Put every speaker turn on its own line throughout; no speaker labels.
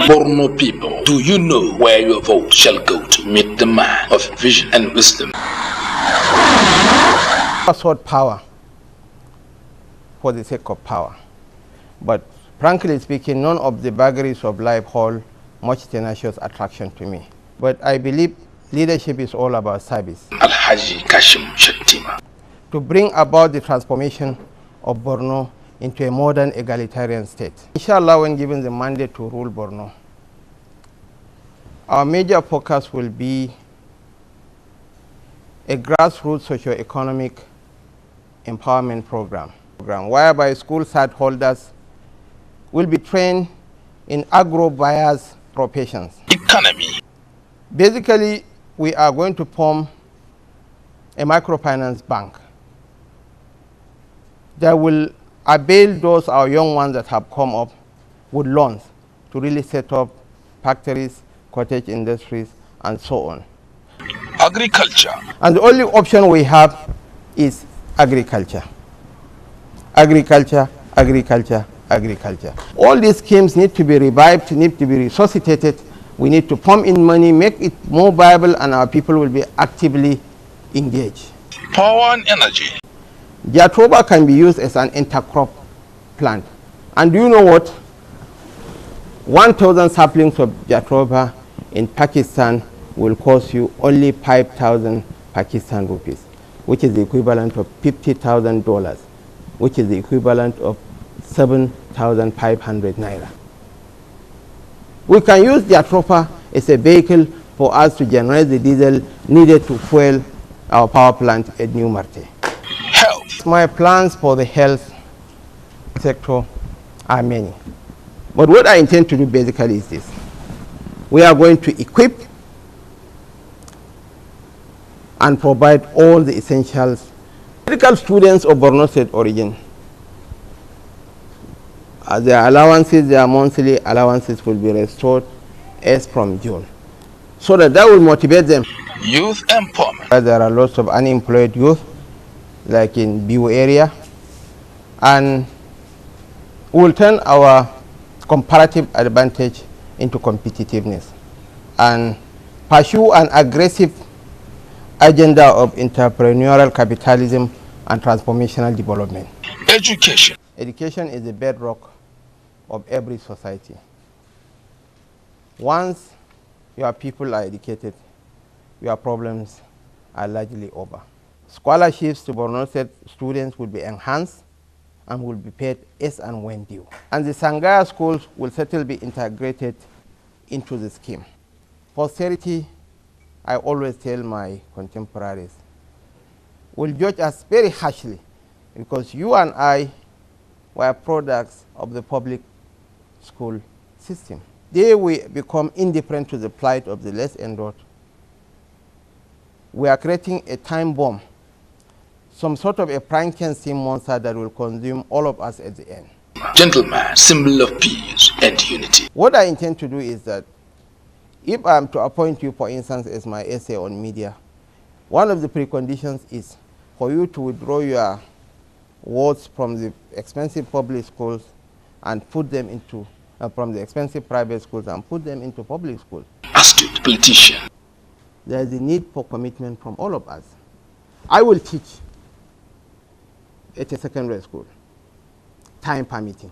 Borno people, do you know where your vote shall go to meet the man of vision and wisdom?
I sought power for the sake of power, but frankly speaking, none of the vagaries of life hold much tenacious attraction to me. But I believe leadership is all about service.
Alhaji Kashim Shettima.
To bring about the transformation of Borno into a modern egalitarian state. Inshallah, when given the mandate to rule Borno, our major focus will be a grassroots socio-economic empowerment program whereby school site holders will be trained in agro-buyers professions.
Economy.
Basically, we are going to form a microfinance bank that will avail those our young ones that have come up with loans to really set up factories, cottage industries, and so on.
Agriculture.
And the only option we have is agriculture. Agriculture, agriculture, agriculture. All these schemes need to be revived, need to be resuscitated. We need to pump in money, make it more viable, and our people will be actively engaged.
Power and energy.
Jatoba can be used as an intercrop plant. And do you know what? 1,000 saplings of Jatoba in Pakistan will cost you only 5,000 Pakistan rupees, which is the equivalent of $50,000, which is the equivalent of 7,500 naira. We can use Jatoba as a vehicle for us to generate the diesel needed to fuel our power plant at New Marte.
Health.
My plans for the health sector are many. But what I intend to do basically is this. We are going to equip and provide all the essentials. Medical students of Borno State origin, their allowances, their monthly allowances will be restored as from June, so that will motivate them.
Youth empowerment.
There are lots of unemployed youth, like in BU area, and we will turn our comparative advantage into competitiveness and pursue an aggressive agenda of entrepreneurial capitalism and transformational development.
Education.
Education is the bedrock of every society. Once your people are educated, your problems are largely over. Scholarships to Borno State students will be enhanced and will be paid as and when due. And the Sangaya schools will certainly be integrated into the scheme. Posterity, I always tell my contemporaries, will judge us very harshly because you and I were products of the public school system. They will become indifferent to the plight of the less endowed. We are creating a time bomb, some sort of a Frankenstein monster that will consume all of us at the end.
Gentleman, symbol of peace and unity.
What I intend to do is that if I am to appoint you, for instance, as my essay on media, one of the preconditions is for you to withdraw your words from the expensive public schools and put them into, from the expensive private schools and put them into public schools.
Astute politician.
There is a need for commitment from all of us. I will teach at a secondary school, time permitting,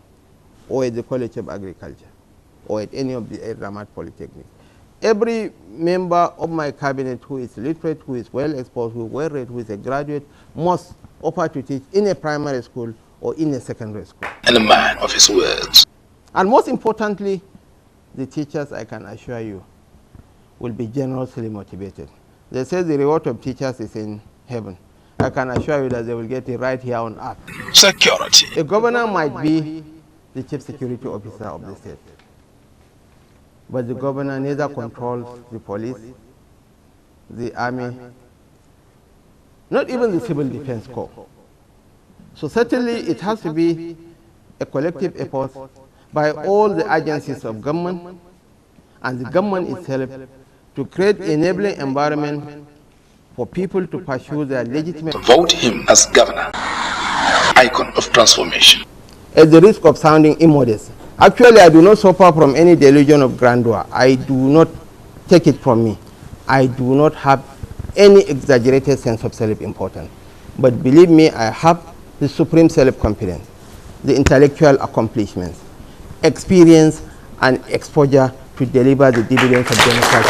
or at the College of Agriculture, or at any of the Ramat Polytechnic. Every member of my cabinet who is literate, who is well exposed, who is well read, who is a graduate, must offer to teach in a primary school or in a secondary school.
And a man of his words.
And most importantly, the teachers, I can assure you, will be generously motivated. They say the reward of teachers is in heaven. I can assure you that they will get it right here on earth.
Security.
A governor might be the chief security officer of the state, but the governor neither controls the police, the army, not even the civil defense corps. So certainly it has to be a collective effort, by all the agencies of government and the government itself to create enabling environment for people to pursue their legitimate.
Vote him as governor, icon of transformation.
At the risk of sounding immodest, actually I do not suffer from any delusion of grandeur. I do not take it from me. I do not have any exaggerated sense of self-importance. But believe me, I have the supreme self-confidence, the intellectual accomplishments, experience, and exposure to deliver the dividends of democratic